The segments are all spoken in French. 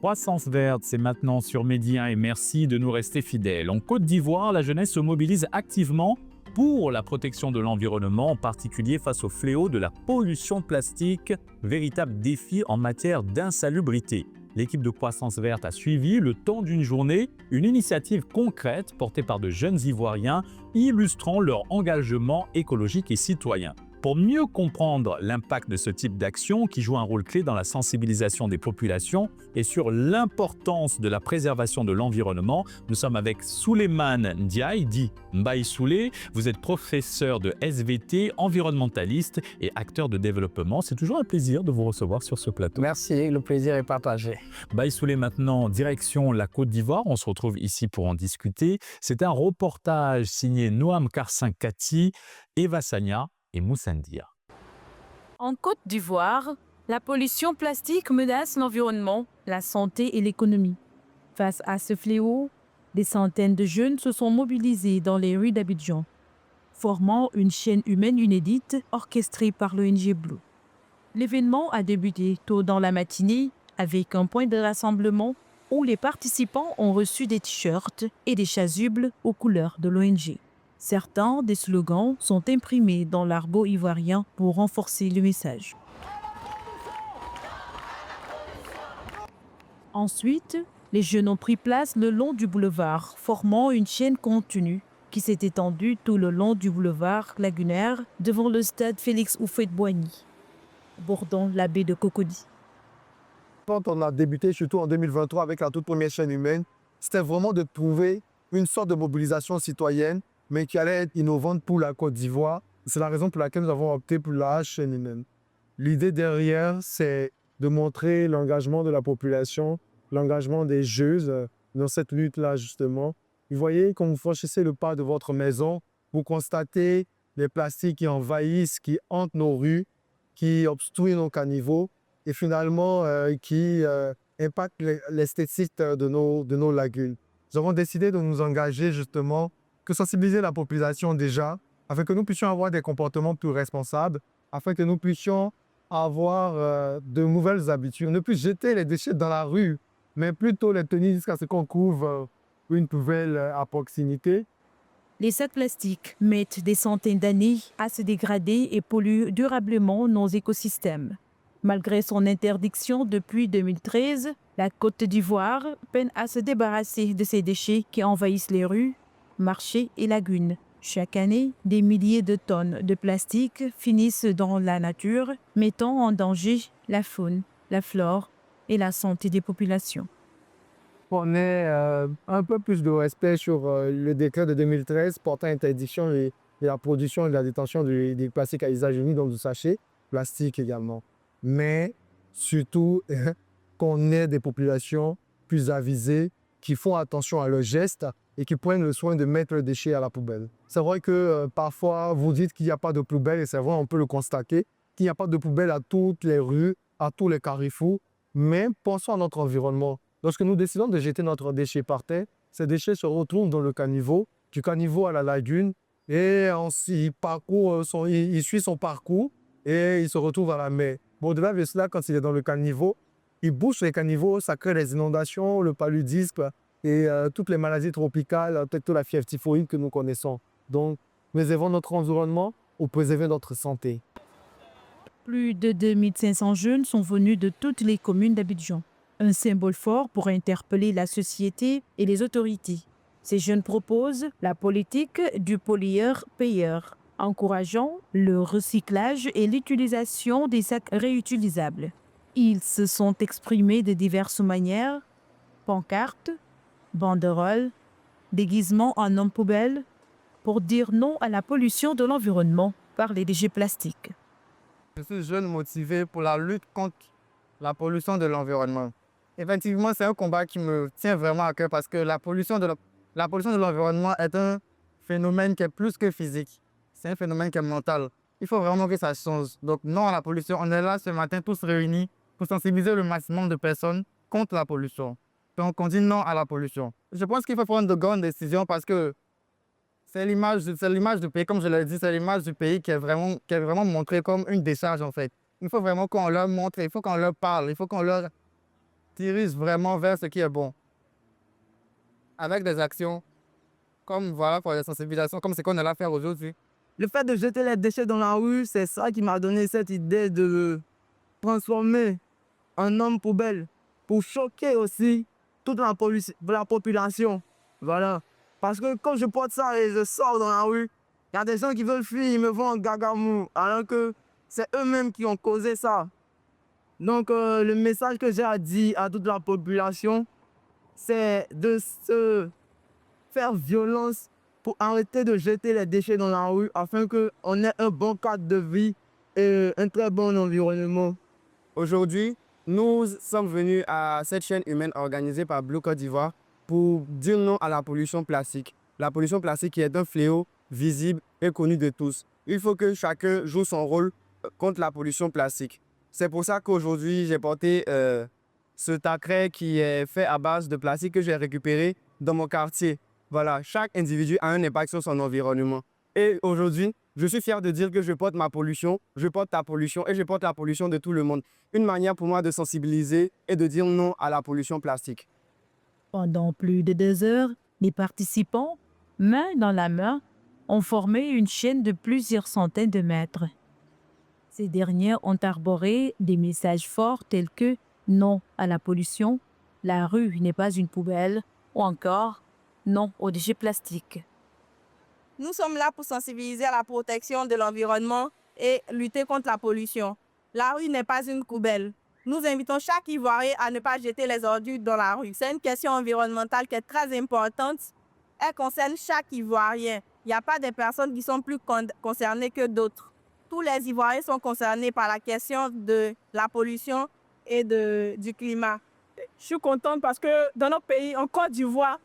Croissance verte, c'est maintenant sur Medi 1 et merci de nous rester fidèles. En Côte d'Ivoire, la jeunesse se mobilise activement pour la protection de l'environnement, en particulier face au fléau de la pollution plastique, véritable défi en matière d'insalubrité. L'équipe de Croissance verte a suivi, le temps d'une journée, une initiative concrète portée par de jeunes Ivoiriens illustrant leur engagement écologique et citoyen. Pour mieux comprendre l'impact de ce type d'action qui joue un rôle clé dans la sensibilisation des populations et sur l'importance de la préservation de l'environnement, nous sommes avec Souleymane Ndiaye, dit Mbaye Soulé. Vous êtes professeur de SVT, environnementaliste et acteur de développement. C'est toujours un plaisir de vous recevoir sur ce plateau. Merci, le plaisir est partagé. Mbaye Soulé, maintenant, direction la Côte d'Ivoire. On se retrouve ici pour en discuter. C'est un reportage signé Noam Karsin Kati, Eva Sagna et Moussandia. En Côte d'Ivoire, la pollution plastique menace l'environnement, la santé et l'économie. Face à ce fléau, des centaines de jeunes se sont mobilisés dans les rues d'Abidjan, formant une chaîne humaine inédite orchestrée par l'ONG Blue. L'événement a débuté tôt dans la matinée avec un point de rassemblement où les participants ont reçu des t-shirts et des chasubles aux couleurs de l'ONG. Certains des slogans sont imprimés dans l'argot ivoirien pour renforcer le message. Ensuite, les jeunes ont pris place le long du boulevard, formant une chaîne continue qui s'est étendue tout le long du boulevard lagunaire devant le stade Félix Houphouët-Boigny, bordant la baie de Cocody. Quand on a débuté, surtout en 2023, avec la toute première chaîne humaine, c'était vraiment de trouver une sorte de mobilisation citoyenne mais qui allait être innovante pour la Côte d'Ivoire. C'est la raison pour laquelle nous avons opté pour la chaîne humaine. L'idée derrière, c'est de montrer l'engagement de la population, l'engagement des jeunes dans cette lutte-là, justement. Vous voyez, quand vous franchissez le pas de votre maison, vous constatez les plastiques qui envahissent, qui hantent nos rues, qui obstruent nos caniveaux et finalement qui impactent l'esthétique de nos lagunes. Nous avons décidé de nous engager, justement, que sensibiliser la population déjà, afin que nous puissions avoir des comportements plus responsables, afin que nous puissions avoir de nouvelles habitudes. Ne plus jeter les déchets dans la rue, mais plutôt les tenir jusqu'à ce qu'on couvre une poubelle à proximité. Les sacs plastiques mettent des centaines d'années à se dégrader et polluent durablement nos écosystèmes. Malgré son interdiction depuis 2013, la Côte d'Ivoire peine à se débarrasser de ces déchets qui envahissent les rues, marchés et lagunes. Chaque année, des milliers de tonnes de plastique finissent dans la nature, mettant en danger la faune, la flore et la santé des populations. On ait un peu plus de respect sur le décret de 2013 portant interdiction de la production et de la détention des plastiques à usage unique dans du sachet, plastique également. Mais surtout, qu'on ait des populations plus avisées qui font attention à leurs gestes et qui prennent le soin de mettre le déchet à la poubelle. C'est vrai que parfois, vous dites qu'il n'y a pas de poubelle, et c'est vrai, on peut le constater, qu'il n'y a pas de poubelle à toutes les rues, à tous les carrefours, mais pensons à notre environnement. Lorsque nous décidons de jeter notre déchet par terre, ces déchets se retrouvent dans le caniveau, du caniveau à la lagune, et il suit son parcours et il se retrouve à la mer. Bon, au-delà de cela, quand il est dans le caniveau, il bouche les caniveaux, ça crée les inondations, le paludisme et toutes les maladies tropicales, peut-être la fièvre typhoïde que nous connaissons. Donc, préservons notre environnement ou préservons notre santé. Plus de 2500 jeunes sont venus de toutes les communes d'Abidjan. Un symbole fort pour interpeller la société et les autorités. Ces jeunes proposent la politique du pollueur-payeur, encourageant le recyclage et l'utilisation des sacs réutilisables. Ils se sont exprimés de diverses manières, pancartes, banderoles, déguisements en homme poubelle, pour dire non à la pollution de l'environnement par les déchets plastiques. Je suis jeune motivé pour la lutte contre la pollution de l'environnement. Effectivement, c'est un combat qui me tient vraiment à cœur parce que la pollution de l'environnement est un phénomène qui est plus que physique. C'est un phénomène qui est mental. Il faut vraiment que ça change. Donc non à la pollution. On est là ce matin tous réunis pour sensibiliser le maximum de personnes contre la pollution. Donc on dit non à la pollution. Je pense qu'il faut prendre de grandes décisions parce que c'est l'image du pays, comme je l'ai dit, c'est l'image du pays qui est vraiment montrée comme une décharge en fait. Il faut vraiment qu'on leur montre, il faut qu'on leur parle, il faut qu'on leur dirige vraiment vers ce qui est bon. Avec des actions comme voilà pour la sensibilisation, comme ce qu'on est là faire aujourd'hui. Le fait de jeter les déchets dans la rue, c'est ça qui m'a donné cette idée de transformer un homme poubelle pour choquer aussi toute la population. Voilà. Parce que quand je porte ça et je sors dans la rue, il y a des gens qui veulent fuir, ils me voient en gagamou, alors que c'est eux-mêmes qui ont causé ça. Donc, le message que j'ai à dire à toute la population, c'est de se faire violence pour arrêter de jeter les déchets dans la rue afin qu'on ait un bon cadre de vie et un très bon environnement. Aujourd'hui, nous sommes venus à cette chaîne humaine organisée par Blue Côte d'Ivoire pour dire non à la pollution plastique. La pollution plastique qui est un fléau visible et connu de tous. Il faut que chacun joue son rôle contre la pollution plastique. C'est pour ça qu'aujourd'hui, j'ai porté ce tacret qui est fait à base de plastique que j'ai récupéré dans mon quartier. Voilà, chaque individu a un impact sur son environnement. Et aujourd'hui, je suis fier de dire que je porte ma pollution, je porte ta pollution et je porte la pollution de tout le monde. Une manière pour moi de sensibiliser et de dire non à la pollution plastique. Pendant plus de 2 heures, les participants, main dans la main, ont formé une chaîne de plusieurs centaines de mètres. Ces derniers ont arboré des messages forts tels que non à la pollution, la rue n'est pas une poubelle, ou encore non aux déchets plastiques. Nous sommes là pour sensibiliser à la protection de l'environnement et lutter contre la pollution. La rue n'est pas une poubelle. Nous invitons chaque Ivoirien à ne pas jeter les ordures dans la rue. C'est une question environnementale qui est très importante. Elle concerne chaque Ivoirien. Il n'y a pas des personnes qui sont plus concernées que d'autres. Tous les Ivoiriens sont concernés par la question de la pollution et du climat. Je suis contente parce que dans notre pays, en Côte d'Ivoire,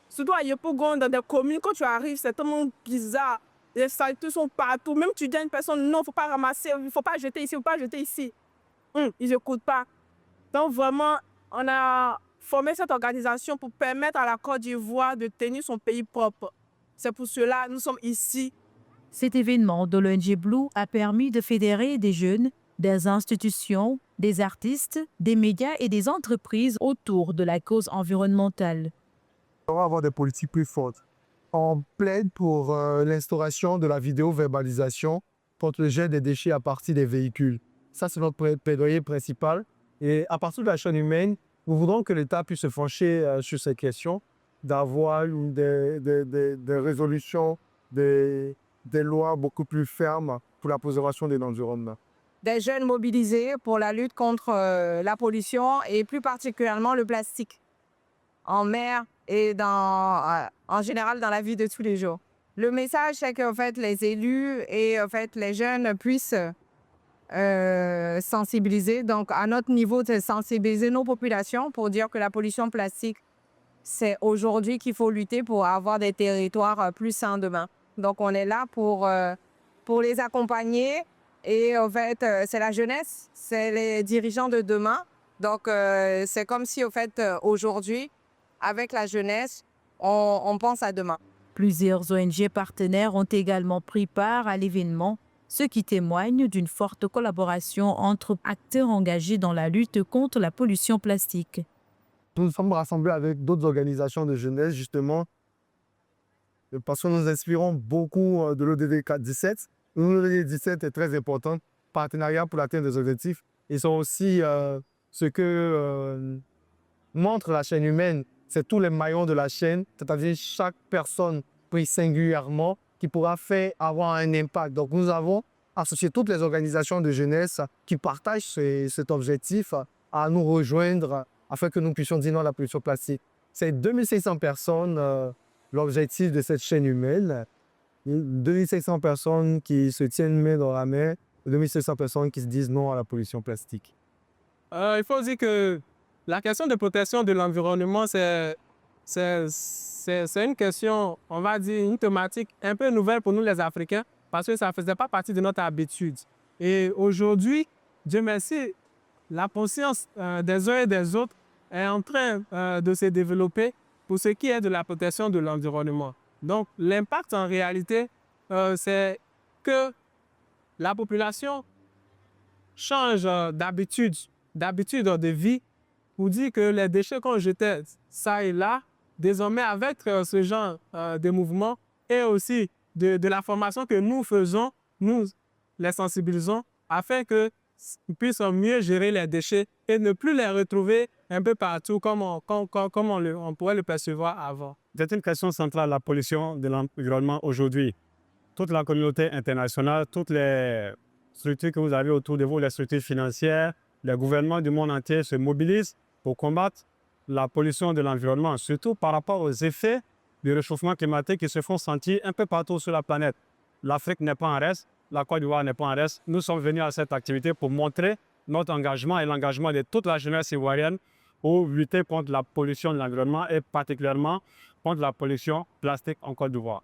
surtout à Yopougon, dans des communes, quand tu arrives, c'est tellement bizarre. Les saletés sont partout. Même tu dis à une personne, non, il ne faut pas ramasser, il ne faut pas jeter ici, il ne faut pas jeter ici. Ils n'écoutent pas. Donc vraiment, on a formé cette organisation pour permettre à la Côte d'Ivoire de tenir son pays propre. C'est pour cela que nous sommes ici. Cet événement de l'ONG Blue a permis de fédérer des jeunes, des institutions, des artistes, des médias et des entreprises autour de la cause environnementale. On va avoir des politiques plus fortes. On plaide pour l'instauration de la vidéo-verbalisation contre le jet des déchets à partir des véhicules. Ça, c'est notre plaidoyer principal. Et à partir de la chaîne humaine, nous voudrons que l'État puisse se pencher sur ces questions, d'avoir des résolutions, des lois beaucoup plus fermes pour la préservation de l'environnement. Des jeunes mobilisés pour la lutte contre la pollution et plus particulièrement le plastique en mer et en général dans la vie de tous les jours. Le message, c'est qu'en fait, les élus et en fait, les jeunes puissent sensibiliser. Donc, à notre niveau, c'est sensibiliser nos populations pour dire que la pollution plastique, c'est aujourd'hui qu'il faut lutter pour avoir des territoires plus sains demain. Donc, on est là pour les accompagner. Et en fait, c'est la jeunesse, c'est les dirigeants de demain. Donc, c'est comme si, au fait, aujourd'hui, avec la jeunesse, on pense à demain. Plusieurs ONG partenaires ont également pris part à l'événement, ce qui témoigne d'une forte collaboration entre acteurs engagés dans la lutte contre la pollution plastique. Nous nous sommes rassemblés avec d'autres organisations de jeunesse, justement, parce que nous inspirons beaucoup de l'ODD 417. L'ODD 17 est très important, partenariat pour l'atteinte des objectifs. Ils sont aussi ce que montre la chaîne humaine, c'est tous les maillons de la chaîne, c'est-à-dire chaque personne prise singulièrement qui pourra avoir un impact. Donc nous avons associé toutes les organisations de jeunesse qui partagent cet objectif à nous rejoindre afin que nous puissions dire non à la pollution plastique. C'est 2500 personnes l'objectif de cette chaîne humaine. 2500 personnes qui se tiennent main dans la main, 2500 personnes qui se disent non à la pollution plastique. Il faut dire que la question de protection de l'environnement, c'est une question, on va dire, une thématique un peu nouvelle pour nous les Africains parce que ça ne faisait pas partie de notre habitude. Et aujourd'hui, Dieu merci, la conscience des uns et des autres est en train de se développer pour ce qui est de la protection de l'environnement. Donc, l'impact en réalité, c'est que la population change d'habitude d'habitude de vie pour dire que les déchets qu'on jetait ça et là, désormais avec ce genre de mouvement et aussi de la formation que nous faisons, nous les sensibilisons afin qu'ils puissent mieux gérer les déchets et ne plus les retrouver un peu partout comme on pourrait le percevoir avant. C'est une question centrale, la pollution de l'environnement aujourd'hui. Toute la communauté internationale, toutes les structures que vous avez autour de vous, les structures financières, les gouvernements du monde entier se mobilisent pour combattre la pollution de l'environnement, surtout par rapport aux effets du réchauffement climatique qui se font sentir un peu partout sur la planète. L'Afrique n'est pas en reste, la Côte d'Ivoire n'est pas en reste. Nous sommes venus à cette activité pour montrer notre engagement et l'engagement de toute la jeunesse ivoirienne pour lutter contre la pollution de l'environnement et particulièrement contre la pollution plastique en Côte d'Ivoire.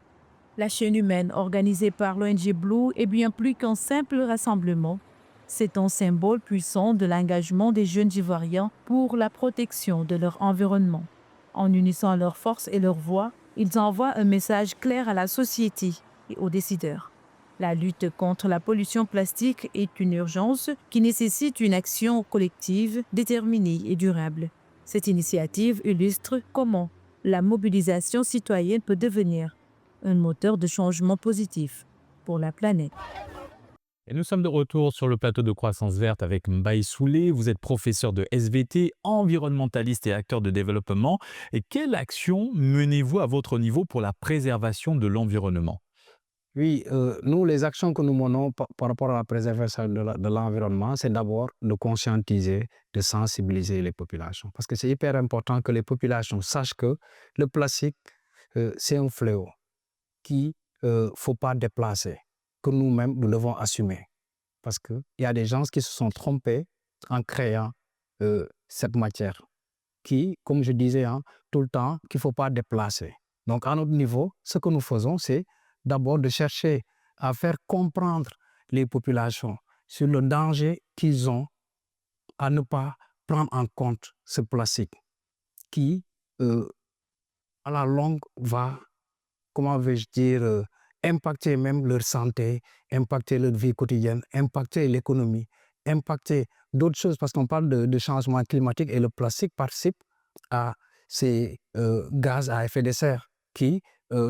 La chaîne humaine organisée par l'ONG Blue est bien plus qu'un simple rassemblement. C'est un symbole puissant de l'engagement des jeunes Ivoiriens pour la protection de leur environnement. En unissant leurs forces et leurs voix, ils envoient un message clair à la société et aux décideurs. La lutte contre la pollution plastique est une urgence qui nécessite une action collective, déterminée et durable. Cette initiative illustre comment la mobilisation citoyenne peut devenir un moteur de changement positif pour la planète. Et nous sommes de retour sur le plateau de Croissance Verte avec Mbaye Soulé. Vous êtes professeur de SVT, environnementaliste et acteur de développement. Et quelle action menez-vous à votre niveau pour la préservation de l'environnement? Oui, nous, les actions que nous menons par rapport à la préservation de l'environnement, c'est d'abord de conscientiser, de sensibiliser les populations. Parce que c'est hyper important que les populations sachent que le plastique, c'est un fléau qu'il ne faut pas déplacer, que nous-mêmes, nous devons assumer. Parce qu'il y a des gens qui se sont trompés en créant cette matière qui, comme je disais tout le temps, qu'il ne faut pas déplacer. Donc, à notre niveau, ce que nous faisons, c'est d'abord de chercher à faire comprendre les populations sur le danger qu'ils ont à ne pas prendre en compte ce plastique qui, à la longue, va, comment vais-je dire, impacter même leur santé, impacter leur vie quotidienne, impacter l'économie, impacter d'autres choses parce qu'on parle de changement climatique et le plastique participe à ces gaz à effet de serre qui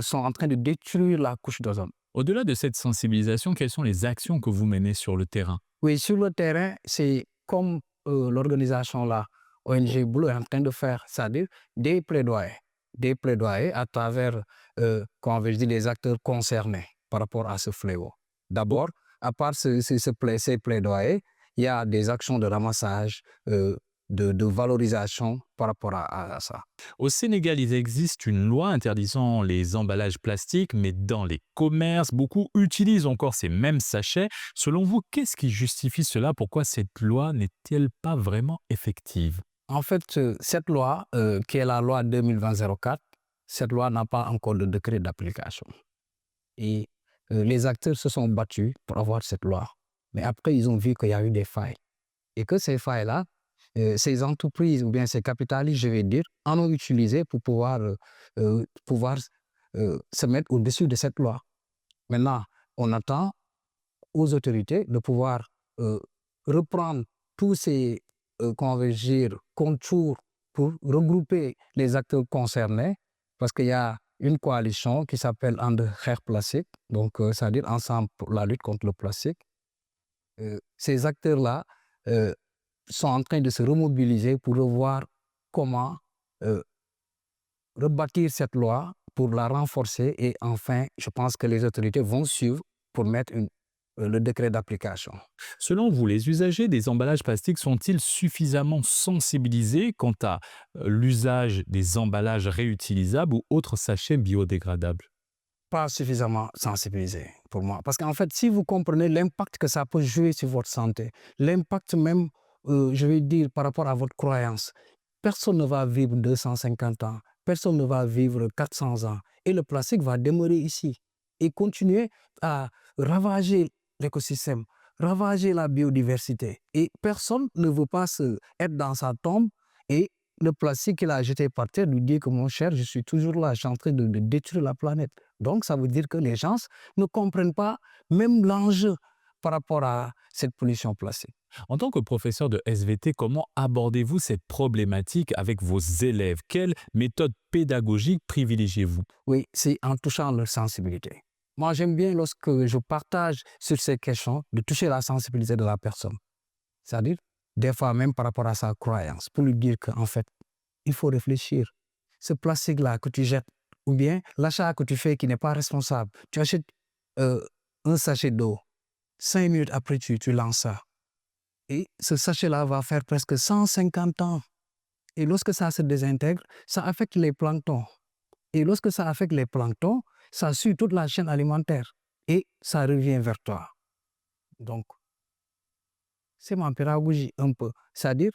sont en train de détruire la couche d'ozone. Au-delà de cette sensibilisation, quelles sont les actions que vous menez sur le terrain? Oui, sur le terrain, c'est comme l'organisation là, ONG Blue est en train de faire, c'est-à-dire des plaidoyers à travers, comment vais-je dire, les acteurs concernés par rapport à ce fléau. D'abord, à part ces plaidoyers, il y a des actions de ramassage, de valorisation par rapport à ça. Au Sénégal, il existe une loi interdisant les emballages plastiques, mais dans les commerces, beaucoup utilisent encore ces mêmes sachets. Selon vous, qu'est-ce qui justifie cela? Pourquoi cette loi n'est-elle pas vraiment effective? En fait, cette loi, qui est la loi 2020-04, cette loi n'a pas encore de décret d'application. Et les acteurs se sont battus pour avoir cette loi. Mais après, ils ont vu qu'il y a eu des failles. Et que ces failles-là, ces entreprises ou bien ces capitalistes, je vais dire, en ont utilisé pour pouvoir se mettre au-dessus de cette loi. Maintenant, on attend aux autorités de pouvoir reprendre tous ces contours pour regrouper les acteurs concernés, parce qu'il y a une coalition qui s'appelle And Xeex Plastique, donc c'est-à-dire Ensemble pour la lutte contre le plastique. Ces acteurs-là sont en train de se remobiliser pour revoir comment rebâtir cette loi, pour la renforcer et enfin, je pense que les autorités vont suivre pour mettre le décret d'application. Selon vous, les usagers des emballages plastiques sont-ils suffisamment sensibilisés quant à l'usage des emballages réutilisables ou autres sachets biodégradables? Pas suffisamment sensibilisés pour moi. Parce qu'en fait, si vous comprenez l'impact que ça peut jouer sur votre santé, l'impact même, je vais dire, par rapport à votre croyance, personne ne va vivre 250 ans, personne ne va vivre 400 ans. Et le plastique va demeurer ici et continuer à ravager l'écosystème, ravager la biodiversité. Et personne ne veut pas être dans sa tombe et le plastique qu'il a jeté par terre lui dit que mon cher, je suis toujours là, je suis en train de détruire la planète. Donc ça veut dire que les gens ne comprennent pas même l'enjeu par rapport à cette pollution plastique. En tant que professeur de SVT, comment abordez-vous cette problématique avec vos élèves? Quelle méthode pédagogique privilégiez-vous? Oui, c'est en touchant leur sensibilité. Moi, j'aime bien lorsque je partage sur ces questions de toucher la sensibilité de la personne. C'est-à-dire, des fois même par rapport à sa croyance, pour lui dire qu'en fait, il faut réfléchir. Ce plastique-là que tu jettes, ou bien l'achat que tu fais qui n'est pas responsable, tu achètes un sachet d'eau, 5 minutes après, tu lances ça. Et ce sachet-là va faire presque 150 ans. Et lorsque ça se désintègre, ça affecte les planctons. Et lorsque ça affecte les planctons, ça suit toute la chaîne alimentaire. Et ça revient vers toi. Donc, c'est ma pédagogie un peu. C'est-à-dire,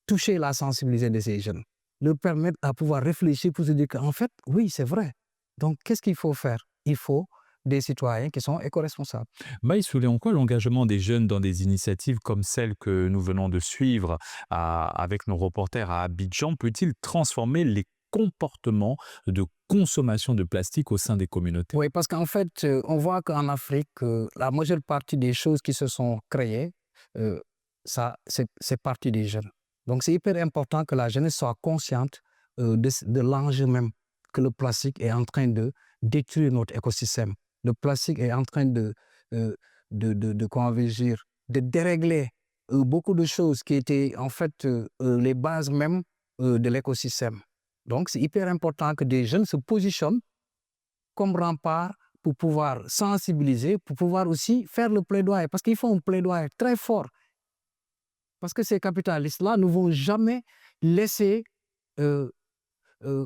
toucher la sensibilité de ces jeunes. Leur permettre à pouvoir réfléchir pour se dire qu'en fait, oui, c'est vrai. Donc, qu'est-ce qu'il faut faire? Il faut des citoyens qui sont éco-responsables. Maïsoulé, en quoi l'engagement des jeunes dans des initiatives comme celle que nous venons de suivre avec nos reporters à Abidjan peut-il transformer les comportements de consommation de plastique au sein des communautés? Oui, parce qu'en fait, on voit qu'en Afrique, la majeure partie des choses qui se sont créées, c'est parti des jeunes. Donc, c'est hyper important que la jeunesse soit consciente de l'enjeu même que le plastique est en train de détruire notre écosystème. Le plastique est en train comment dire, de dérégler beaucoup de choses qui étaient en fait les bases même de l'écosystème. Donc, c'est hyper important que des jeunes se positionnent comme rempart pour pouvoir sensibiliser, pour pouvoir aussi faire le plaidoyer. Parce qu'il faut un plaidoyer très fort. Parce que ces capitalistes-là ne vont jamais laisser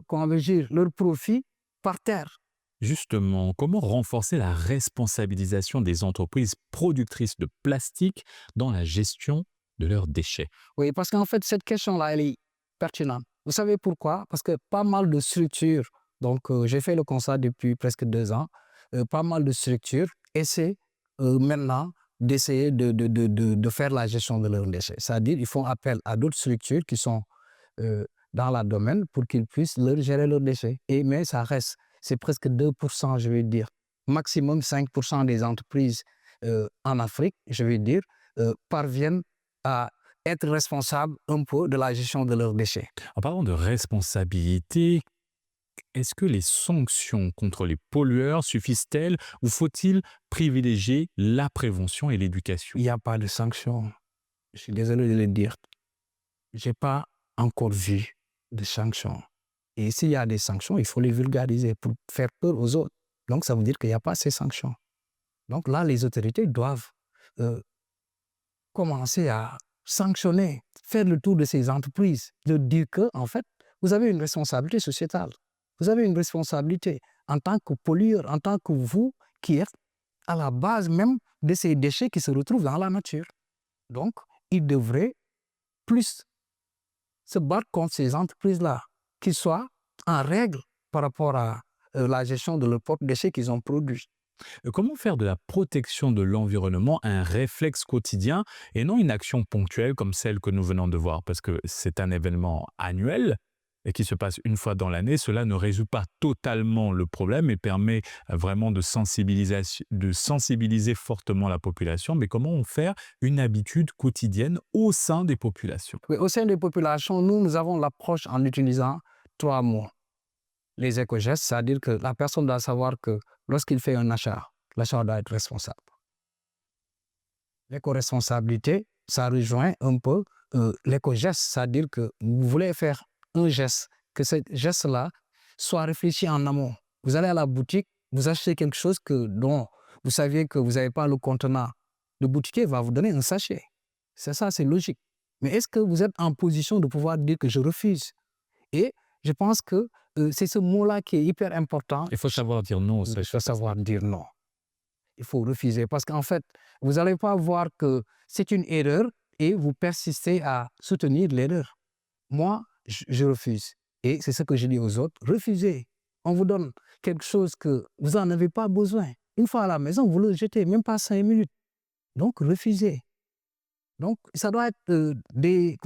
comment dire, leur profit par terre. Justement, comment renforcer la responsabilisation des entreprises productrices de plastique dans la gestion de leurs déchets? Oui, parce qu'en fait, cette question-là, elle est pertinente. Vous savez pourquoi? Parce que pas mal de structures, donc j'ai fait le constat depuis presque 2 ans, pas mal de structures essaient maintenant d'essayer de faire la gestion de leurs déchets. C'est-à-dire ils font appel à d'autres structures qui sont dans le domaine pour qu'ils puissent leur gérer leurs déchets. Mais ça reste, c'est presque 2%, je vais dire. Maximum 5% des entreprises en Afrique, je vais dire, parviennent à être responsables un peu de la gestion de leurs déchets. En parlant de responsabilité, est-ce que les sanctions contre les pollueurs suffisent-elles ou faut-il privilégier la prévention et l'éducation? Il n'y a pas de sanctions. Je suis désolé de le dire. Je n'ai pas encore vu de sanctions. Et s'il y a des sanctions, il faut les vulgariser pour faire peur aux autres. Donc, ça veut dire qu'il n'y a pas ces sanctions. Donc là, les autorités doivent commencer à sanctionner, faire le tour de ces entreprises, de dire que, en fait, vous avez une responsabilité sociétale. Vous avez une responsabilité en tant que pollueur, en tant que vous qui êtes à la base même de ces déchets qui se retrouvent dans la nature. Donc, ils devraient plus se battre contre ces entreprises-là, qui soient en règle par rapport à la gestion de leurs propres déchets qu'ils ont produits. Comment faire de la protection de l'environnement un réflexe quotidien et non une action ponctuelle comme celle que nous venons de voir? Parce que c'est un événement annuel et qui se passe une fois dans l'année. Cela ne résout pas totalement le problème et permet vraiment de sensibiliser fortement la population. Mais comment faire une habitude quotidienne au sein des populations? Oui, au sein des populations, nous avons l'approche en utilisant 3 mots. Les éco-gestes, c'est-à-dire que la personne doit savoir que lorsqu'il fait un achat, l'achat doit être responsable. L'éco-responsabilité, ça rejoint un peu l'éco-geste, c'est-à-dire que vous voulez faire un geste, que ce geste-là soit réfléchi en amont. Vous allez à la boutique, vous achetez quelque chose dont vous saviez que vous n'avez pas le contenant. Le boutiquier va vous donner un sachet. C'est ça, c'est logique. Mais est-ce que vous êtes en position de pouvoir dire que je refuse? Et je pense que c'est ce mot-là qui est hyper important. Il faut savoir dire non. Il faut savoir dire non. Il faut refuser parce qu'en fait, vous n'allez pas voir que c'est une erreur et vous persistez à soutenir l'erreur. Moi, je refuse. Et c'est ce que je dis aux autres. Refusez. On vous donne quelque chose que vous n'en avez pas besoin. Une fois à la maison, vous le jetez, même pas 5 minutes. Donc, refusez. Donc, ça doit être des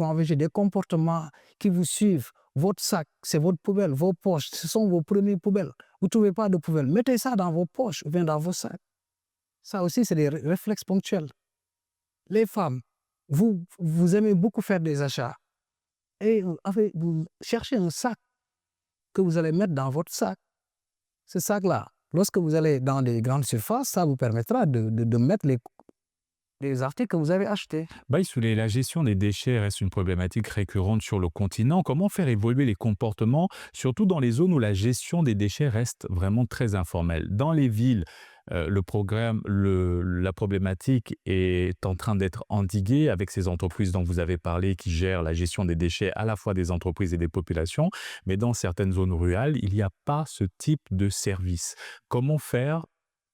comportements qui vous suivent. Votre sac, c'est votre poubelle, vos poches, ce sont vos premières poubelles. Vous ne trouvez pas de poubelle, mettez ça dans vos poches ou bien dans vos sacs. Ça aussi, c'est des réflexes ponctuels. Les femmes, vous aimez beaucoup faire des achats et vous cherchez un sac que vous allez mettre dans votre sac. Ce sac-là, lorsque vous allez dans des grandes surfaces, ça vous permettra de mettre les articles que vous avez achetés. Baïsoulé, la gestion des déchets reste une problématique récurrente sur le continent. Comment faire évoluer les comportements, surtout dans les zones où la gestion des déchets reste vraiment très informelle? Dans les villes, la problématique est en train d'être endiguée avec ces entreprises dont vous avez parlé qui gèrent la gestion des déchets à la fois des entreprises et des populations. Mais dans certaines zones rurales, il n'y a pas ce type de service. Comment faire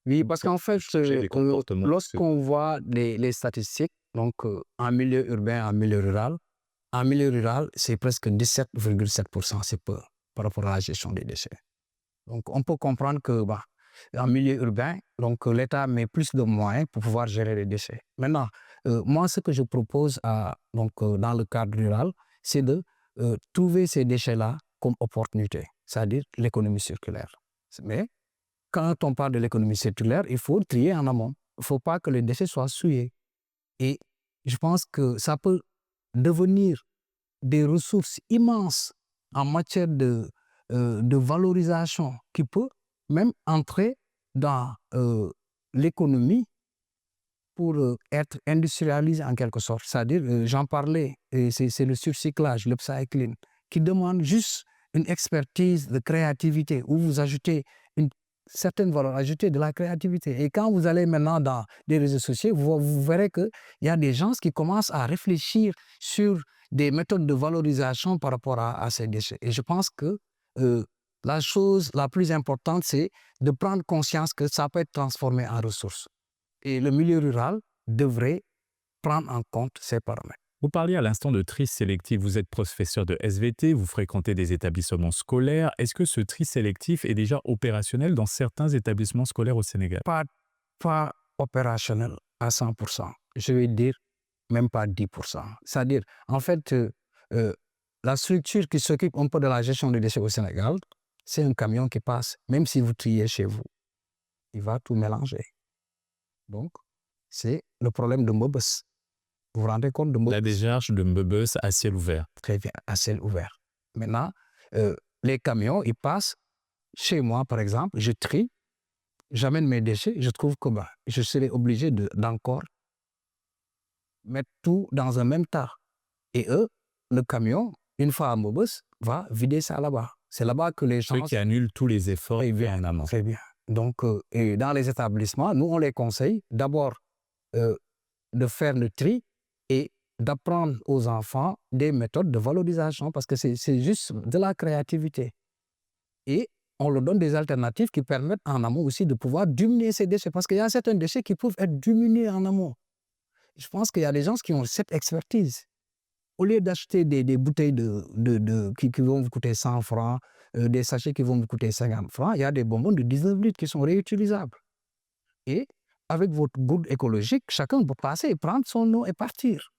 Oui, parce qu'en fait, changer les comportements? lorsqu'on voit les statistiques, donc en milieu urbain, en milieu rural, c'est presque 17,7%, c'est peu par rapport à la gestion des déchets. Donc, on peut comprendre que en milieu urbain, donc l'État met plus de moyens pour pouvoir gérer les déchets. Maintenant, moi, ce que je propose dans le cadre rural, c'est de trouver ces déchets-là comme opportunité, c'est-à-dire l'économie circulaire. Mais quand on parle de l'économie circulaire, il faut trier en amont. Il ne faut pas que les déchets soient souillés. Et je pense que ça peut devenir des ressources immenses en matière de valorisation qui peut même entrer dans l'économie pour être industrialisé en quelque sorte. C'est-à-dire, j'en parlais, c'est le surcyclage, l'upcycling, qui demande juste une expertise de créativité où vous ajoutez une certaine valeur ajoutée de la créativité. Et quand vous allez maintenant dans des réseaux sociaux, vous verrez qu'il y a des gens qui commencent à réfléchir sur des méthodes de valorisation par rapport à ces déchets. Et je pense que la chose la plus importante, c'est de prendre conscience que ça peut être transformé en ressources. Et le milieu rural devrait prendre en compte ces paramètres. Vous parliez à l'instant de tri sélectif. Vous êtes professeur de SVT, vous fréquentez des établissements scolaires. Est-ce que ce tri sélectif est déjà opérationnel dans certains établissements scolaires au Sénégal? Pas opérationnel à 100%. Je vais dire même pas 10%. C'est-à-dire, en fait, la structure qui s'occupe un peu de la gestion des déchets au Sénégal, c'est un camion qui passe. Même si vous triez chez vous, il va tout mélanger. Donc, c'est le problème de Mbebes. Vous vous rendez compte de Mbebes? La décharge de Mbebes à ciel ouvert. Très bien, à ciel ouvert. Maintenant, les camions, ils passent chez moi, par exemple, je trie, j'amène mes déchets, je trouve que je serai obligé d'encore mettre tout dans un même tas. Et eux, le camion, une fois à Mbebes, va vider ça là-bas. C'est là-bas que les gens... Ceux qui annulent tous les efforts en amont. Très bien. Donc, et dans les établissements, nous, on les conseille d'abord de faire le tri et d'apprendre aux enfants des méthodes de valorisation parce que c'est juste de la créativité. Et on leur donne des alternatives qui permettent en amont aussi de pouvoir diminuer ces déchets parce qu'il y a certains déchets qui peuvent être diminués en amont. Je pense qu'il y a des gens qui ont cette expertise. Au lieu d'acheter des bouteilles qui vont vous coûter 100 francs, des sachets qui vont vous coûter 50 francs, il y a des bonbons de 19 litres qui sont réutilisables. Et avec votre gourde écologique, chacun peut passer et prendre son eau et partir.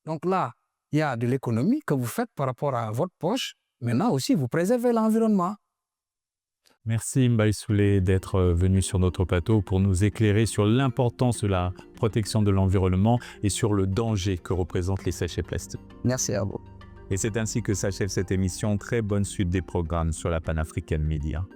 Donc là, il y a de l'économie que vous faites par rapport à votre poche. Maintenant aussi, vous préservez l'environnement. Merci Mbaïsoulé d'être venu sur notre plateau pour nous éclairer sur l'importance de la protection de l'environnement et sur le danger que représentent les sachets plastiques. Merci à vous. Et c'est ainsi que s'achève cette émission. Très bonne suite des programmes sur la Panafricaine Média.